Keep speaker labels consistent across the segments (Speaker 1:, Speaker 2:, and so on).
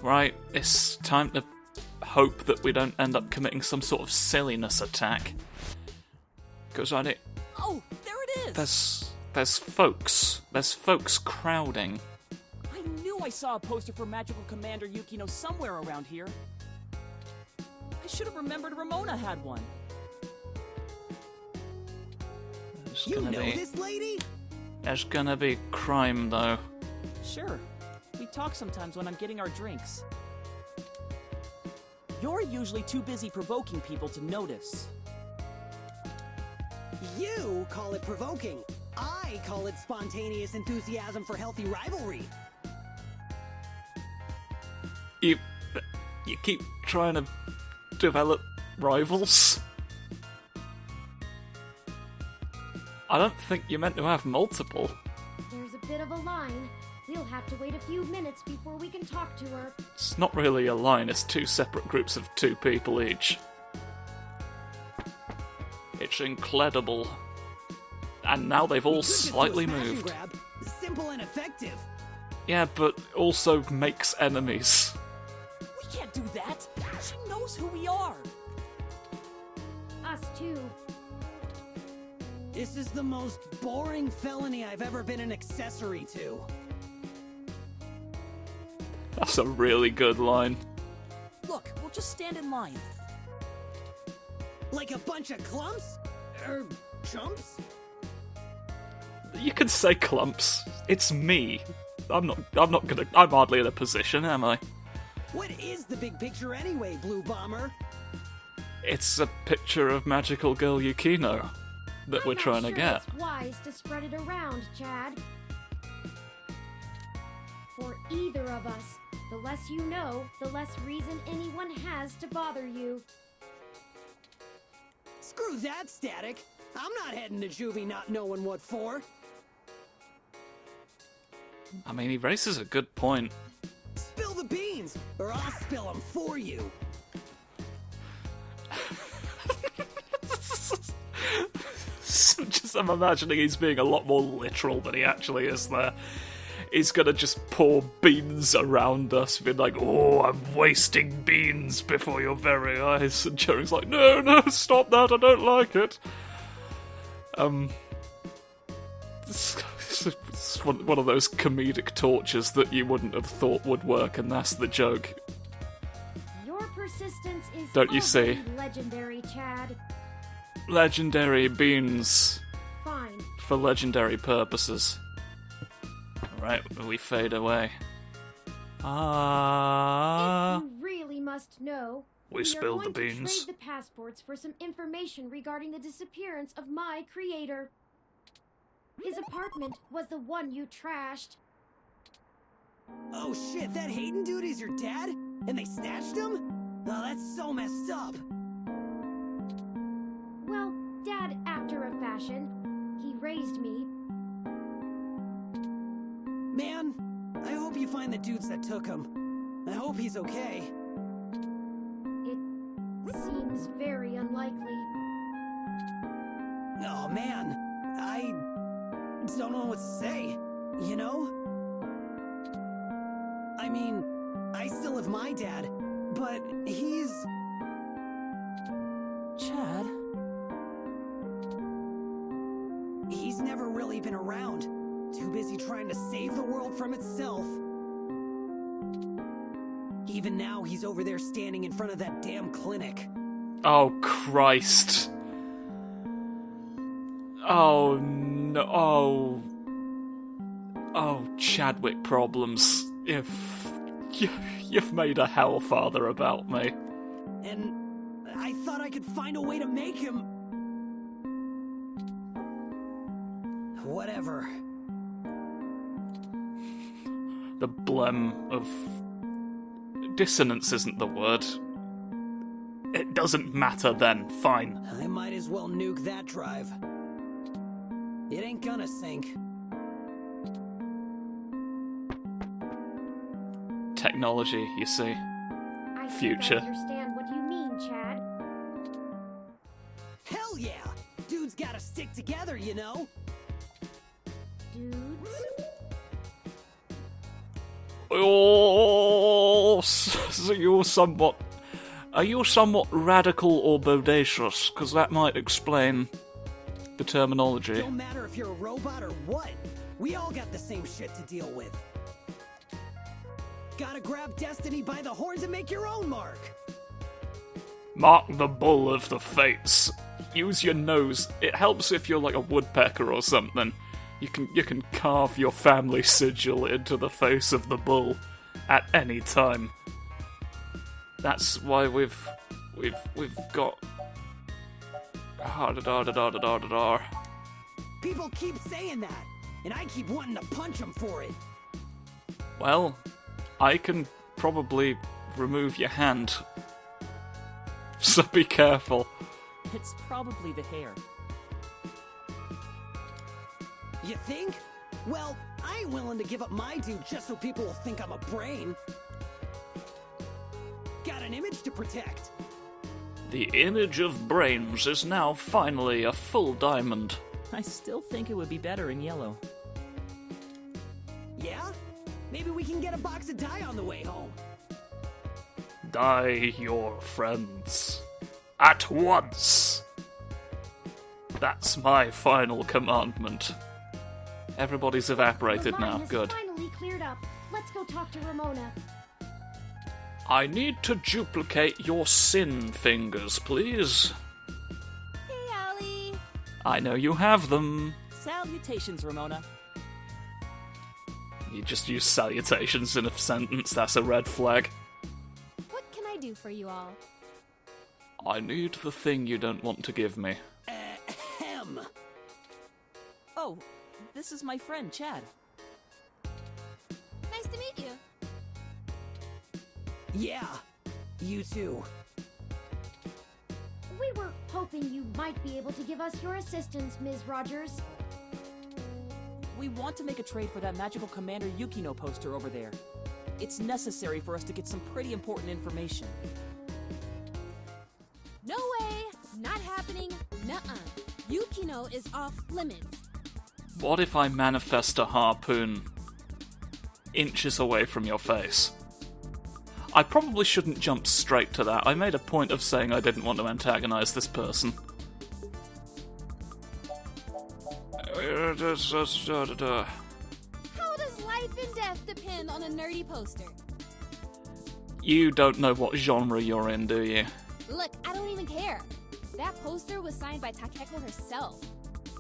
Speaker 1: Right, it's time to hope that we don't end up committing some sort of silliness attack. Because
Speaker 2: Oh, there it is!
Speaker 1: there's folks crowding.
Speaker 2: I knew I saw a poster for Magical Commander Yukino somewhere around here. I should have remembered Ramona had one.
Speaker 3: You know this lady?
Speaker 1: There's gonna be crime, though.
Speaker 2: Sure. We talk sometimes when I'm getting our drinks. You're usually too busy provoking people to notice.
Speaker 3: You call it provoking. I call it spontaneous enthusiasm for healthy rivalry.
Speaker 1: You keep trying to develop rivals? I don't think you're meant to have multiple.
Speaker 4: There's a bit of a line. We'll have to wait a few minutes before we can talk to her.
Speaker 1: It's not really a line, it's two separate groups of 2 people each. It's incredible. And now they've all slightly moved.
Speaker 3: Grab. Simple and effective.
Speaker 1: Yeah, but also makes enemies.
Speaker 2: We can't do that! She knows who we are!
Speaker 4: Us too.
Speaker 3: This is the most boring felony I've ever been an accessory to.
Speaker 1: That's a really good line.
Speaker 2: Look, we'll just stand in line.
Speaker 3: Like a bunch of clumps? Chumps?
Speaker 1: You can say clumps. It's me. I'm hardly in a position, am I?
Speaker 3: What is the big picture anyway, Blue Bomber?
Speaker 1: It's a picture of magical girl Yukino that we're trying to get.
Speaker 4: It's wise to spread it around, Chad. For either of us, the less you know, the less reason anyone has to bother you.
Speaker 3: Screw that, Static. I'm not heading to juvie not knowing what for.
Speaker 1: I mean, he raises a good point.
Speaker 3: Spill the beans, or I'll spill them for you.
Speaker 1: Just I'm imagining he's being a lot more literal than he actually is there. He's gonna just pour beans around us, being like, "Oh, I'm wasting beans before your very eyes." And Cherry's like, "No, stop that, I don't like it." It's one of those comedic tortures that you wouldn't have thought would work, and that's the joke.
Speaker 4: Your persistence is
Speaker 1: Don't you see?
Speaker 4: Legendary, Chad.
Speaker 1: Legendary beans
Speaker 4: Fine.
Speaker 1: for legendary purposes. Right, we fade away.
Speaker 4: If you really must know,
Speaker 1: We spilled the
Speaker 4: are going
Speaker 1: beans.
Speaker 4: to trade the passports for some information regarding the disappearance of my creator. His apartment was the one you trashed.
Speaker 3: Oh shit, that Hayden dude is your dad? And they snatched him? Oh, that's so messed up.
Speaker 4: Well, Dad after a fashion. He raised me.
Speaker 3: Man, I hope you find the dudes that took him. I hope he's okay.
Speaker 4: It seems very unlikely.
Speaker 3: Oh man, I don't know what to say, you know? I mean, I still have my dad, but he's...
Speaker 2: Chad?
Speaker 3: He's never really been around. Too busy trying to save the world from itself. Even now, he's over there standing in front of that damn clinic.
Speaker 1: Oh, Christ. Oh, no. Oh, Chadwick problems. You've made a hellfather about me.
Speaker 3: And I thought I could find a way to make him... Whatever.
Speaker 1: The blem of... Dissonance isn't the word. It doesn't matter then, fine.
Speaker 3: I might as well nuke that drive. It ain't gonna sink.
Speaker 1: Technology, you see.
Speaker 4: I
Speaker 1: Future.
Speaker 4: think I understand what you mean, Chad.
Speaker 3: Hell yeah! Dudes gotta stick together, you know?
Speaker 4: Dudes?
Speaker 1: Oh, you're somewhat... Are you somewhat radical or bodacious? Because that might explain the terminology.
Speaker 3: Don't matter if you're a robot or what. We all got the same shit to deal with. Gotta grab destiny by the horns and make your own mark.
Speaker 1: Mark the bull of the fates. Use your nose. It helps if you're like a woodpecker or something. You can carve your family sigil into the face of the bull at any time. That's why we've got.
Speaker 3: People keep saying that, and I keep wanting to punch them for it.
Speaker 1: Well, I can probably remove your hand. So be careful.
Speaker 2: It's probably the hair.
Speaker 3: You think? Well, I ain't willing to give up my due just so people will think I'm a brain. Got an image to protect.
Speaker 1: The image of brains is now finally a full diamond.
Speaker 2: I still think it would be better in yellow.
Speaker 3: Yeah? Maybe we can get a box of dye on the way home.
Speaker 1: Die your friends. At once! That's my final commandment. Everybody's evaporated
Speaker 4: The
Speaker 1: now.
Speaker 4: line has
Speaker 1: Good.
Speaker 4: finally cleared up. Let's go talk to Ramona.
Speaker 1: I need to duplicate your sin fingers, please.
Speaker 5: Hey, Allie.
Speaker 1: I know you have them.
Speaker 2: Salutations, Ramona.
Speaker 1: You just use salutations in a sentence, that's a red flag.
Speaker 5: What can I do for you all?
Speaker 1: I need the thing you don't want to give me.
Speaker 3: Ahem.
Speaker 2: Oh, this is my friend, Chad.
Speaker 5: Nice to meet you.
Speaker 3: Yeah, you too.
Speaker 4: We were hoping you might be able to give us your assistance, Ms. Rogers.
Speaker 2: We want to make a trade for that magical Commander Yukino poster over there. It's necessary for us to get some pretty important information.
Speaker 5: No way. Not happening. Nuh-uh. Yukino is off limits.
Speaker 1: What if I manifest a harpoon inches away from your face? I probably shouldn't jump straight to that. I made a point of saying I didn't want to antagonize this person.
Speaker 5: How does life and death depend on a nerdy poster?
Speaker 1: You don't know what genre you're in, do you?
Speaker 5: Look, I don't even care. That poster was signed by Takeko herself.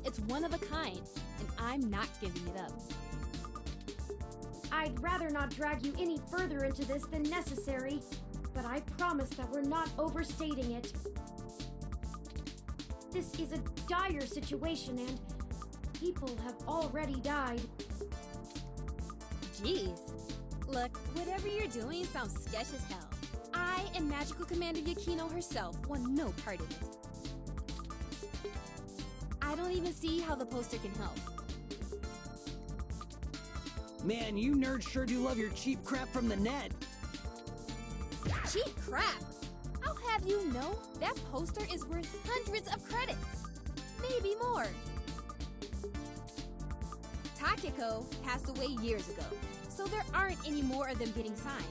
Speaker 5: It's one of a kind, and I'm not giving it up.
Speaker 4: I'd rather not drag you any further into this than necessary, but I promise that we're not overstating it. This is a dire situation, and people have already died.
Speaker 5: Jeez. Look, whatever you're doing sounds sketch as hell. I and Magical Commander Yukino herself want no part of it. I don't even see how the poster can help.
Speaker 3: Man, you nerds sure do love your cheap crap from the net.
Speaker 5: Cheap crap! I'll have you know that poster is worth hundreds of credits. Maybe more. Takeko passed away years ago, so there aren't any more of them getting signed.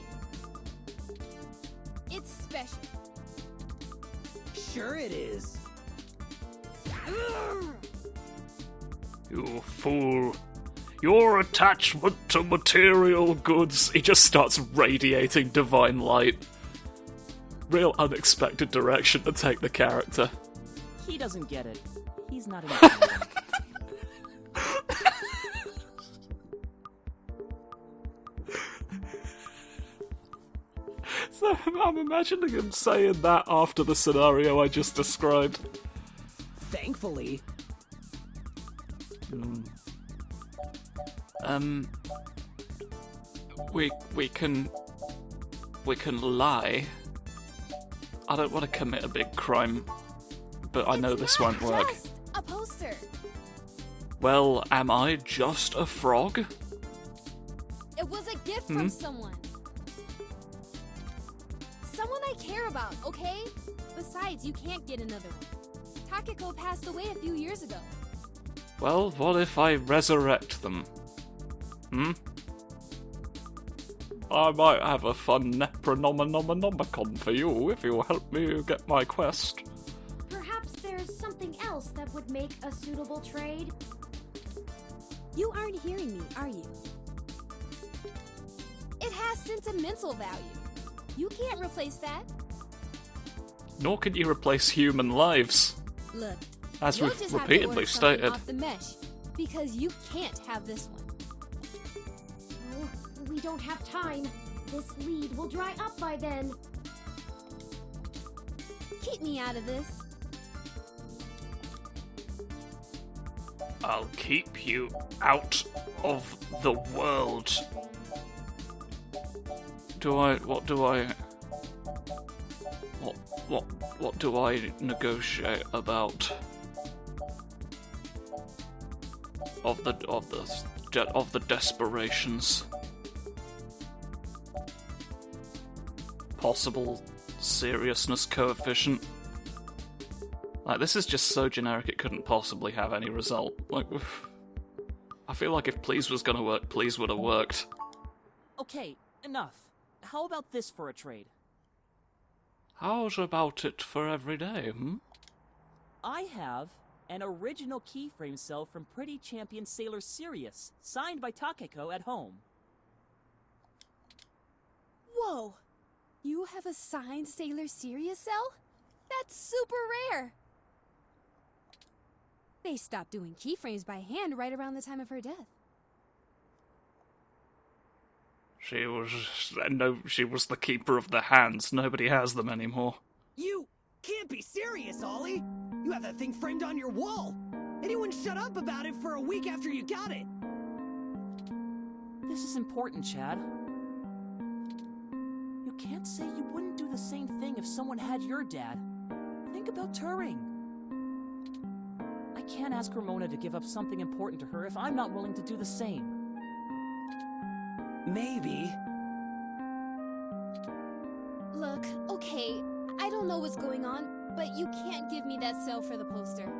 Speaker 5: It's special.
Speaker 3: Sure it is.
Speaker 5: Urgh.
Speaker 1: You fool. Your attachment to material goods. He just starts radiating divine light. Real unexpected direction to take the character.
Speaker 2: He doesn't get it. He's not intelligent.
Speaker 1: So I'm imagining him saying that after the scenario I just described.
Speaker 3: Thankfully.
Speaker 1: We can lie. I don't want to commit a big crime, but I know this won't work.
Speaker 5: Just a poster.
Speaker 1: Well, am I just a frog?
Speaker 5: It was a gift from someone. Someone I care about, okay? Besides, you can't get another one. Takeko passed away a few years ago.
Speaker 1: Well, what if I resurrect them? I might have a fun Necronomicon for you if you'll help me get my quest.
Speaker 4: Perhaps there's something else that would make a suitable trade?
Speaker 5: You aren't hearing me, are you? It has sentimental value. You can't replace that.
Speaker 1: Nor can you replace human lives,
Speaker 5: Look,
Speaker 1: as
Speaker 5: you'll
Speaker 1: we've
Speaker 5: just have to
Speaker 1: repeatedly
Speaker 5: order something
Speaker 1: stated.
Speaker 5: off the mesh, because you can't have this one.
Speaker 4: Oh, we don't have time. This lead will dry up by then.
Speaker 5: Keep me out of this.
Speaker 1: I'll keep you out of the world. What do I negotiate about? Of the desperations. Possible seriousness coefficient. Like, this is just so generic it couldn't possibly have any result. Like, I feel like if please was gonna work, please would have worked.
Speaker 2: Okay, enough. How about this for a trade?
Speaker 1: How's about it for every day, hmm?
Speaker 2: I have an original keyframe cell from Pretty Champion Sailor Sirius, signed by Takeko at home.
Speaker 5: Whoa! You have a signed Sailor Sirius cell? That's super rare! They stopped doing keyframes by hand right around the time of her death.
Speaker 1: She was the keeper of the hands. Nobody has them anymore.
Speaker 3: You can't be serious, Ollie. You have that thing framed on your wall. Anyone shut up about it for a week after you got it.
Speaker 2: This is important, Chad. You can't say you wouldn't do the same thing if someone had your dad. Think about Turing. I can't ask Ramona to give up something important to her if I'm not willing to do the same.
Speaker 3: Maybe.
Speaker 5: Look, okay, I don't know what's going on, but you can't give me that cell for the poster.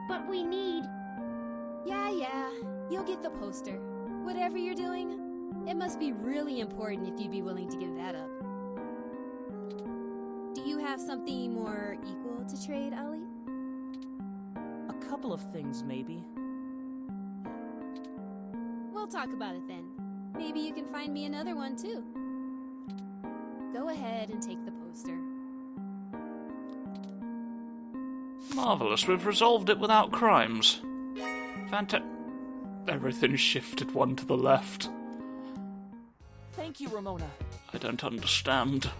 Speaker 4: But we need...
Speaker 5: Yeah, you'll get the poster. Whatever you're doing, it must be really important if you'd be willing to give that up. Do you have something more equal to trade, Ollie?
Speaker 2: A couple of things, maybe.
Speaker 5: We'll talk about it then. Maybe you can find me another one, too. Go ahead and take the poster.
Speaker 1: Marvellous, we've resolved it without crimes. Everything shifted one to the left.
Speaker 2: Thank you, Ramona.
Speaker 1: I don't understand.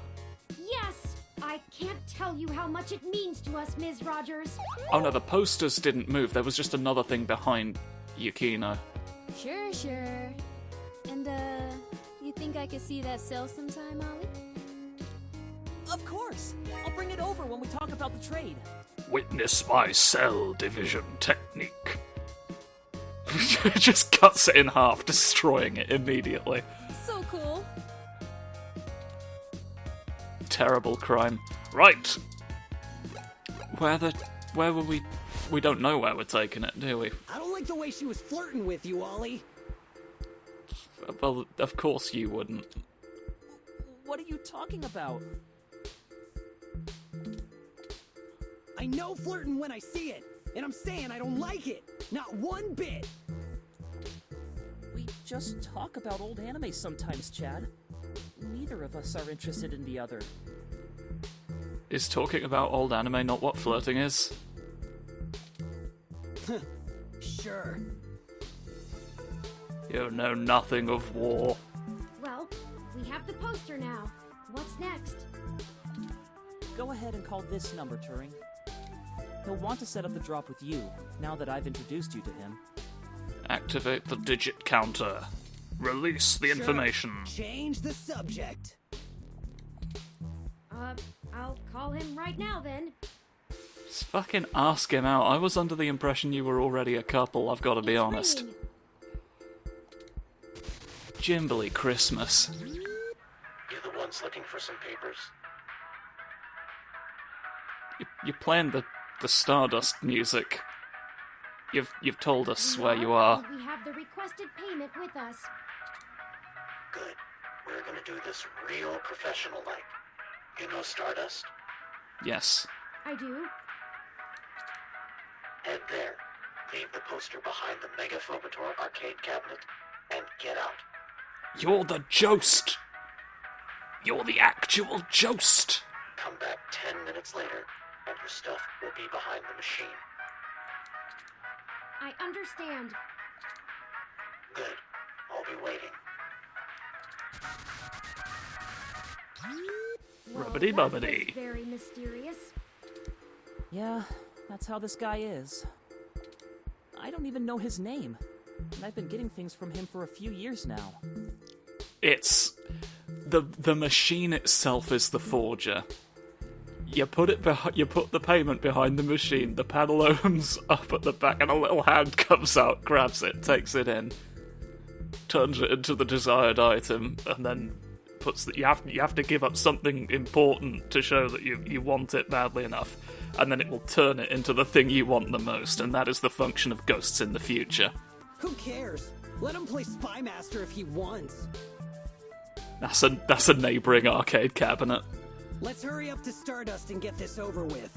Speaker 4: Yes! I can't tell you how much it means to us, Ms. Rogers.
Speaker 1: Oh no, the posters didn't move. There was just another thing behind Yukino.
Speaker 5: Sure. And, you think I could see that cell sometime, Ollie?
Speaker 2: Of course. I'll bring it over when we talk about the trade.
Speaker 1: Witness my cell division technique. Just cuts it in half, destroying it immediately.
Speaker 5: So cool.
Speaker 1: Terrible crime. Right. Where were we? We don't know where we're taking it, do we?
Speaker 3: I don't like the way she was flirting with you, Ollie.
Speaker 1: Well, of course you wouldn't.
Speaker 2: What are you talking about?
Speaker 3: I know flirting when I see it, and I'm saying I don't like it. Not one bit.
Speaker 2: We just talk about old anime sometimes, Chad. Neither of us are interested in the other.
Speaker 1: Is talking about old anime not what flirting is?
Speaker 3: Sure.
Speaker 1: You know nothing of war.
Speaker 4: Well, we have the poster now. What's next?
Speaker 2: Go ahead and call this number, Turing. He'll want to set up the drop with you, now that I've introduced you to him.
Speaker 1: Activate the digit counter. Release the information.
Speaker 3: Change the subject.
Speaker 4: I'll call him right now then.
Speaker 1: Just fucking ask him out. I was under the impression you were already a couple, I've got to be
Speaker 4: It's
Speaker 1: honest.
Speaker 4: ringing.
Speaker 1: Jimbly Christmas.
Speaker 6: You the ones looking for some papers?
Speaker 1: You're playing the Stardust music. You've told us where you are.
Speaker 4: We have the requested payment with us.
Speaker 6: Good. We're gonna do this real professional-like. You know Stardust?
Speaker 1: Yes.
Speaker 4: I do.
Speaker 6: Head there. Leave the poster behind the Mega Phobator arcade cabinet, and get out.
Speaker 1: You're the Jost! You're the actual Jost!
Speaker 6: Come back 10 minutes later, and your stuff will be behind the machine.
Speaker 4: I understand.
Speaker 6: Good. I'll be waiting.
Speaker 4: Well,
Speaker 1: Rubbity
Speaker 4: that
Speaker 1: bubbity.
Speaker 4: was very mysterious.
Speaker 2: Yeah, that's how this guy is. I don't even know his name. And I've been getting things from him for a few years now.
Speaker 1: It's... The machine itself is the forger. You put the payment behind the machine, the panel opens up at the back, and a little hand comes out, grabs it, takes it in, turns it into the desired item, and then puts you have to give up something important to show that you want it badly enough, and then it will turn it into the thing you want the most, and that is the function of ghosts in the future.
Speaker 3: Who cares? Let him play Spy Master if he wants.
Speaker 1: That's a neighbouring arcade cabinet.
Speaker 3: Let's hurry up to Stardust and get this over with.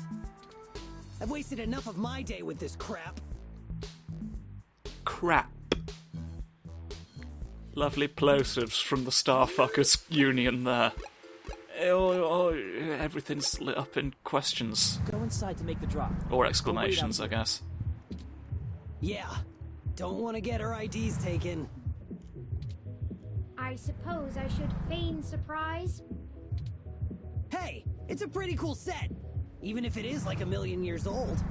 Speaker 3: I've wasted enough of my day with this crap.
Speaker 1: Crap. Lovely plosives from the Starfuckers Union there. Everything's lit up in questions.
Speaker 2: Go inside to make the drop.
Speaker 1: Or exclamations,
Speaker 2: I'll
Speaker 1: I
Speaker 2: wait out
Speaker 1: guess.
Speaker 3: Yeah, don't want to get her IDs taken.
Speaker 4: I suppose I should feign surprise.
Speaker 3: Hey, it's a pretty cool set, even if it is like 1,000,000 years old.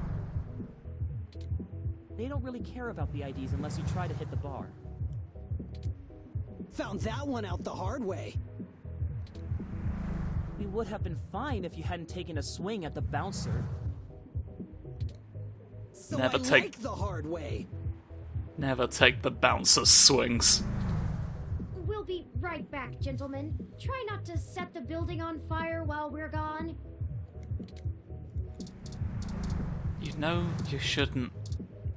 Speaker 2: They don't really care about the IDs unless you try to hit the bar.
Speaker 3: Found that one out the hard way.
Speaker 2: We would have been fine if you hadn't taken a swing at the bouncer.
Speaker 3: So
Speaker 1: Never
Speaker 3: I
Speaker 1: take-
Speaker 3: like the hard way.
Speaker 1: Never take the bouncer's swings.
Speaker 4: We'll be right back, gentlemen. Try not to set the building on fire while we're gone.
Speaker 1: You know you shouldn't.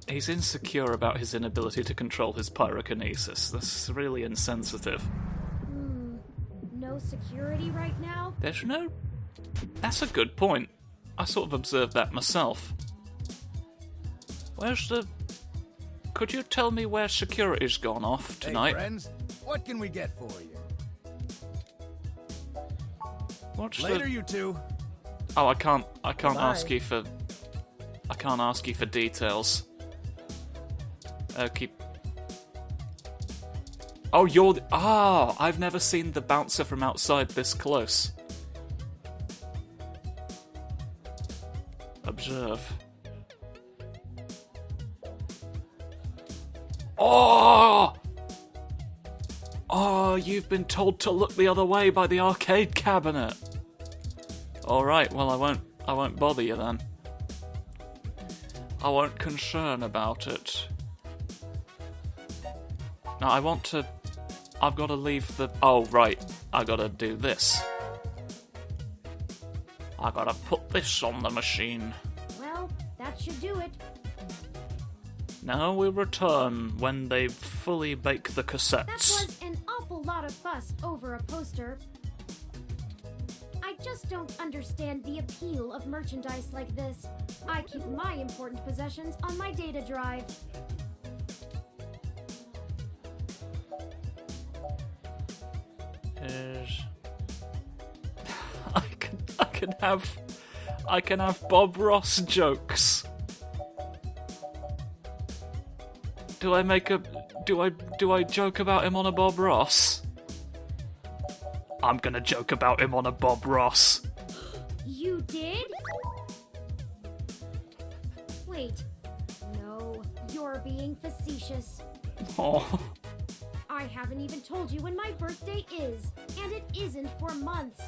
Speaker 1: He's insecure about his inability to control his pyrokinesis. That's really insensitive.
Speaker 4: No security right now?
Speaker 1: There's no... That's a good point. I sort of observed that myself. Where's the... Could you tell me where security's gone off tonight?
Speaker 7: Hey, friends, what can we get for you?
Speaker 1: What's
Speaker 7: Later,
Speaker 1: the...
Speaker 7: you two.
Speaker 1: Oh, I can't
Speaker 2: Bye.
Speaker 1: ask you for... I can't ask you for details. Keep... Oh, you're the... Ah, I've never seen the bouncer from outside this close. Observe. Oh! Oh, you've been told to look the other way by the arcade cabinet. Alright, well I won't bother you then. I won't concern about it. Now I've got to leave the... Oh, right. I gotta do this. I gotta put this on the machine.
Speaker 4: Well, that should do it.
Speaker 1: Now we return when they fully bake the
Speaker 4: That
Speaker 1: cassettes.
Speaker 4: was an awful lot of fuss over a poster. I just don't understand the appeal of merchandise like this. I keep my important possessions on my data drive.
Speaker 1: Is... I can have Bob Ross jokes. Do I joke about him on a Bob Ross? I'm gonna joke about him on a Bob Ross.
Speaker 4: You did? Wait. No, you're being facetious.
Speaker 1: Oh,
Speaker 4: I haven't even told you when my birthday is, and it isn't for months.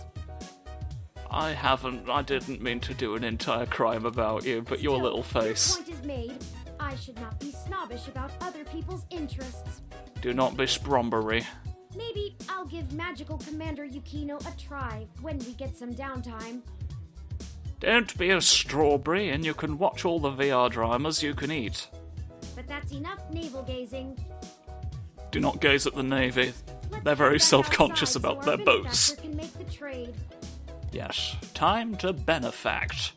Speaker 1: I didn't mean to do an entire crime about you, but your
Speaker 4: Still,
Speaker 1: little face.
Speaker 4: Your point is made. I should not be snobbish about other people's interests.
Speaker 1: Do not be sprombery.
Speaker 4: Maybe I'll give Magical Commander Yukino a try when we get some downtime.
Speaker 1: Don't be a strawberry, and you can watch all the VR dramas you can eat.
Speaker 4: But that's enough navel gazing.
Speaker 1: Do not gaze at the Navy.
Speaker 4: Let's
Speaker 1: They're very
Speaker 4: head back
Speaker 1: self-conscious
Speaker 4: outside
Speaker 1: about
Speaker 4: so our
Speaker 1: their boats.
Speaker 4: benefactor can make the trade.
Speaker 1: Yes, time to benefact.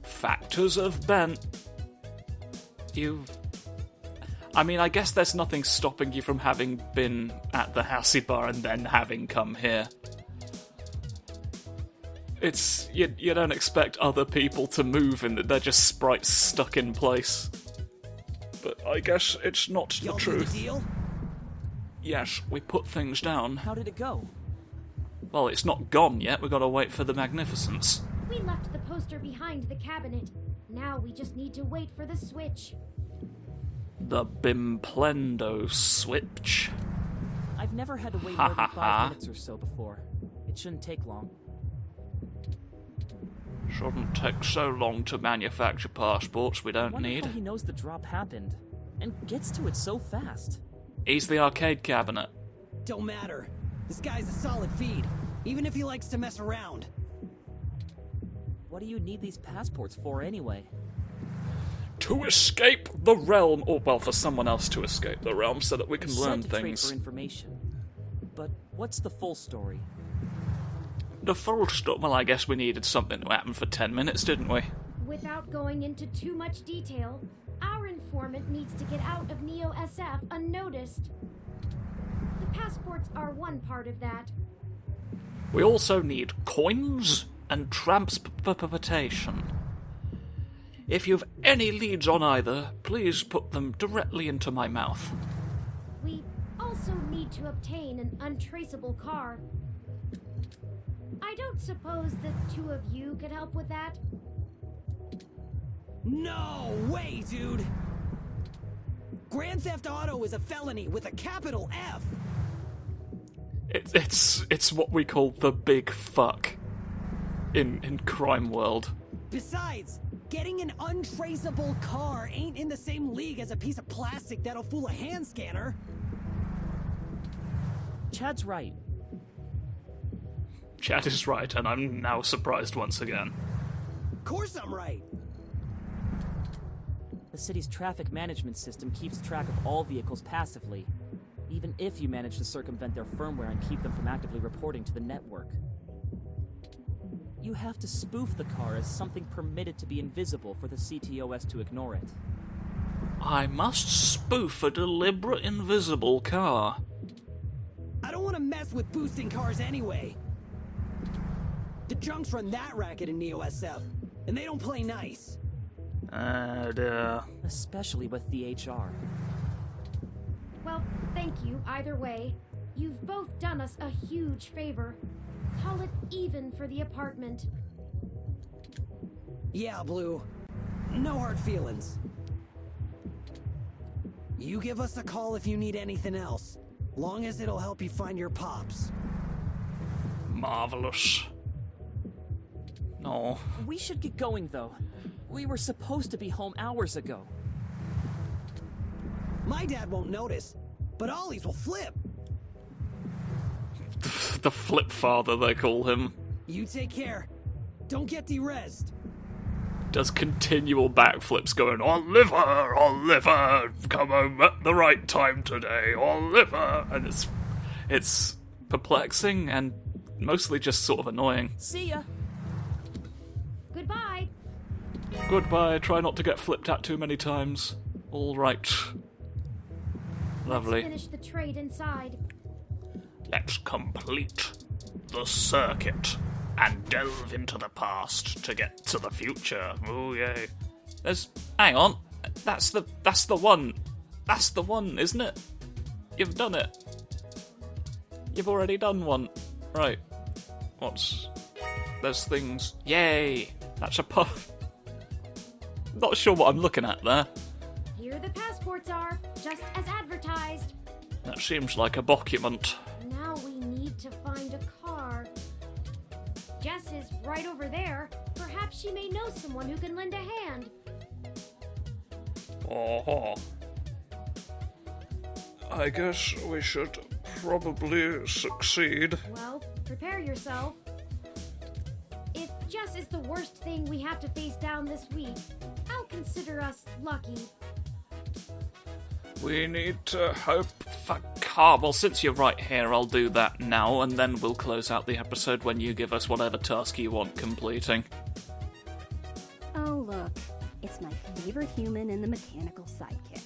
Speaker 1: Factors of Ben. I mean, I guess there's nothing stopping you from having been at the Housey Bar and then having come here. It's... You don't expect other people to move and that they're just sprites stuck in place. But I guess it's not the
Speaker 3: Y'all do
Speaker 1: truth.
Speaker 3: the deal?
Speaker 1: Yes, we put things down.
Speaker 2: How did it go?
Speaker 1: Well, it's not gone yet, we've got to wait for the Magnificence.
Speaker 4: We left the poster behind the cabinet. Now we just need to wait for the switch.
Speaker 1: The Bimplendo switch.
Speaker 2: I've never had to wait more than 5 minutes or so before. It shouldn't take long.
Speaker 1: Shouldn't take so long to manufacture passports we don't
Speaker 2: Wonder
Speaker 1: need.
Speaker 2: how he knows the drop happened, and gets to it so fast.
Speaker 1: He's the arcade cabinet.
Speaker 3: Don't matter. This guy's a solid feed, even if he likes to mess around.
Speaker 2: What do you need these passports for anyway?
Speaker 1: To escape the realm, or well, for someone else to escape the realm so that we can
Speaker 2: You
Speaker 1: learn
Speaker 2: said to trade
Speaker 1: things.
Speaker 2: for information. But what's the full story?
Speaker 1: The full stop, well, I guess we needed something to happen for 10 minutes, didn't we?
Speaker 4: Without going into too much detail, our informant needs to get out of Neo SF unnoticed. The passports are one part of that.
Speaker 1: We also need coins and transportation. If you've any leads on either, please put them directly into my mouth.
Speaker 4: We also need to obtain an untraceable car. I don't suppose the two of you could help with that?
Speaker 3: No way, dude! Grand Theft Auto is a felony with a capital F!
Speaker 1: It's what we call the big fuck in crime world.
Speaker 3: Besides, getting an untraceable car ain't in the same league as a piece of plastic that'll fool a hand scanner.
Speaker 2: Chad's right.
Speaker 1: Chad is right, and I'm now surprised once again.
Speaker 3: Of course I'm right.
Speaker 2: The city's traffic management system keeps track of all vehicles passively, even if you manage to circumvent their firmware and keep them from actively reporting to the network. You have to spoof the car as something permitted to be invisible for the CTOS to ignore it.
Speaker 1: I must spoof a deliberate invisible car.
Speaker 3: I don't want to mess with boosting cars anyway. The junks run that racket in Neo SF, and they don't play nice.
Speaker 2: Especially with the HR.
Speaker 4: Well, thank you either way. You've both done us a huge favor. Call it even for the apartment.
Speaker 3: Yeah, Blue. No hard feelings. You give us a call if you need anything else, long as it'll help you find your pops.
Speaker 1: Marvelous. No.
Speaker 2: We should get going, though. We were supposed to be home hours ago.
Speaker 3: My dad won't notice, but Ollie's will flip.
Speaker 1: The flip father, they call him.
Speaker 3: You take care. Don't get derezed.
Speaker 1: Does continual backflips going, Oliver, come home at the right time today, Oliver. And it's perplexing and mostly just sort of annoying.
Speaker 2: See ya!
Speaker 4: Goodbye.
Speaker 1: Goodbye, try not to get flipped at too many times. All right. Lovely.
Speaker 4: Let's finish the trade inside.
Speaker 1: Let's complete the circuit and delve into the past to get to the future. Oh yay! Hang on, that's the one. That's the one, isn't it? You've done it. You've already done one, right? There's things. Yay! That's a puff. Not sure what I'm looking at there.
Speaker 4: Here the passports are, just as advertised.
Speaker 1: That seems like a document.
Speaker 4: Now we need to find a car. Jess is right over there. Perhaps she may know someone who can lend a hand.
Speaker 1: Oh. I guess we should probably succeed.
Speaker 4: Well, prepare yourself. If Jess is the worst thing we have to face down this week, I'll consider us lucky.
Speaker 1: We need to hope for car. Well, since you're right here, I'll do that now, and then we'll close out the episode when you give us whatever task you want completing.
Speaker 8: Oh, look. It's my favorite human and the mechanical sidekick.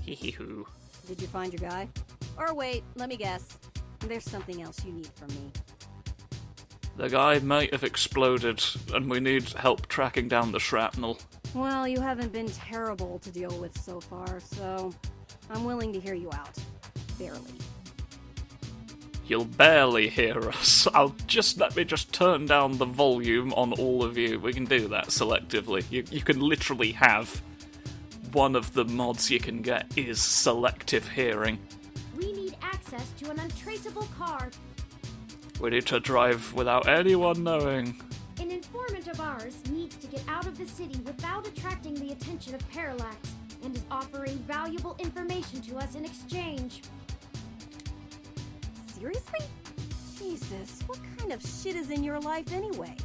Speaker 1: Hee-hee-hoo.
Speaker 8: Did you find your guy? Or wait, let me guess. There's something else you need from me.
Speaker 1: The guy might have exploded, and we need help tracking down the shrapnel.
Speaker 8: Well, you haven't been terrible to deal with so far, so I'm willing to hear you out. Barely.
Speaker 1: You'll barely hear us. Let me just turn down the volume on all of you. We can do that selectively. You can literally have one of the mods you can get is selective hearing.
Speaker 4: We need access to an untraceable car.
Speaker 1: We need to drive without anyone knowing.
Speaker 4: An informant of ours needs to get out of the city without attracting the attention of Parallax, and is offering valuable information to us in exchange.
Speaker 8: Seriously? Jesus, what kind of shit is in your life anyway?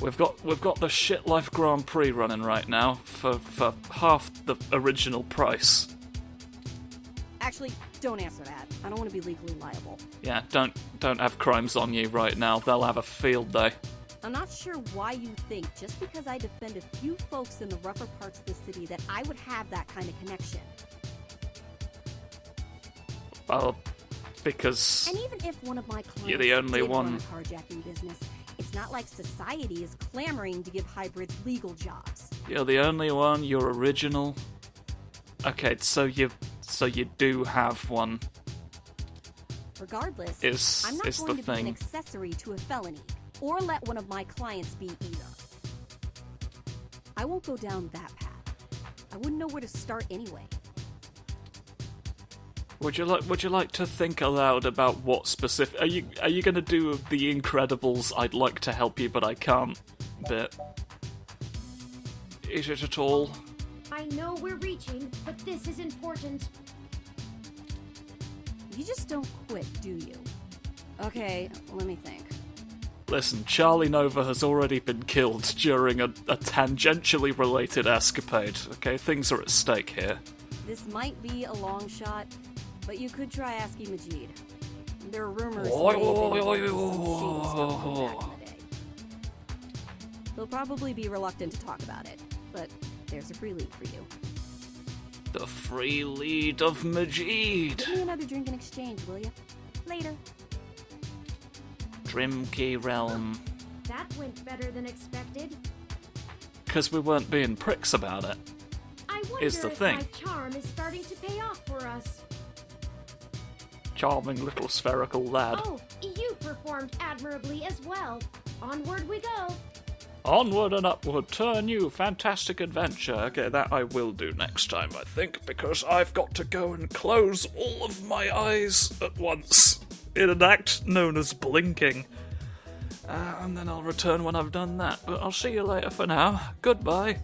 Speaker 1: We've got the Shit Life Grand Prix running right now for half the original price.
Speaker 8: Actually, don't answer that. I don't want to be legally liable.
Speaker 1: Yeah, don't have crimes on you right now. They'll have a field day.
Speaker 8: I'm not sure why you think just because I defend a few folks in the rougher parts of the city that I would have that kind of connection.
Speaker 1: Well, because...
Speaker 8: And even if one of my clients
Speaker 1: you're the only
Speaker 8: did
Speaker 1: one.
Speaker 8: run a carjacking business, it's not like society is clamoring to give hybrids legal jobs.
Speaker 1: You're the only one, you're original. Okay, so you do have one.
Speaker 8: Regardless,
Speaker 1: Is
Speaker 8: I'm not
Speaker 1: the
Speaker 8: going to be an
Speaker 1: thing.
Speaker 8: accessory to a felony, or let one of my clients be either. I won't go down that path. I wouldn't know where to start anyway.
Speaker 1: Would you like to think aloud about what specific... Are you going to do the Incredibles I'd like to help you but I can't bit? Is it at all?
Speaker 4: I know we're reaching, but this is important.
Speaker 8: You just don't quit, do you? Okay, let me think.
Speaker 1: Listen, Charlie Nova has already been killed during a tangentially related escapade, okay? Things are at stake here.
Speaker 8: This might be a long shot, but you could try asking Majid. There are rumors
Speaker 1: Oi,
Speaker 8: they've been
Speaker 1: oi,
Speaker 8: involved
Speaker 1: oi,
Speaker 8: in some
Speaker 1: oi,
Speaker 8: shady stuff
Speaker 1: oi.
Speaker 8: back in the day. He'll probably be reluctant to talk about it, but there's a free lead for you.
Speaker 1: The free lead of Majid.
Speaker 8: Give me another drink in exchange, will you? Later.
Speaker 1: Drimkey Realm.
Speaker 4: That went better than expected.
Speaker 1: Because we weren't being pricks about it.
Speaker 4: I wonder
Speaker 1: Is the
Speaker 4: if
Speaker 1: thing.
Speaker 4: my charm is starting to pay off for us.
Speaker 1: Charming little spherical lad.
Speaker 4: Oh, you performed admirably as well. Onward we go.
Speaker 1: Onward and upward, turn you, fantastic adventure. Okay, that I will do next time, I think, because I've got to go and close all of my eyes at once in an act known as blinking. And then I'll return when I've done that. But I'll see you later for now. Goodbye.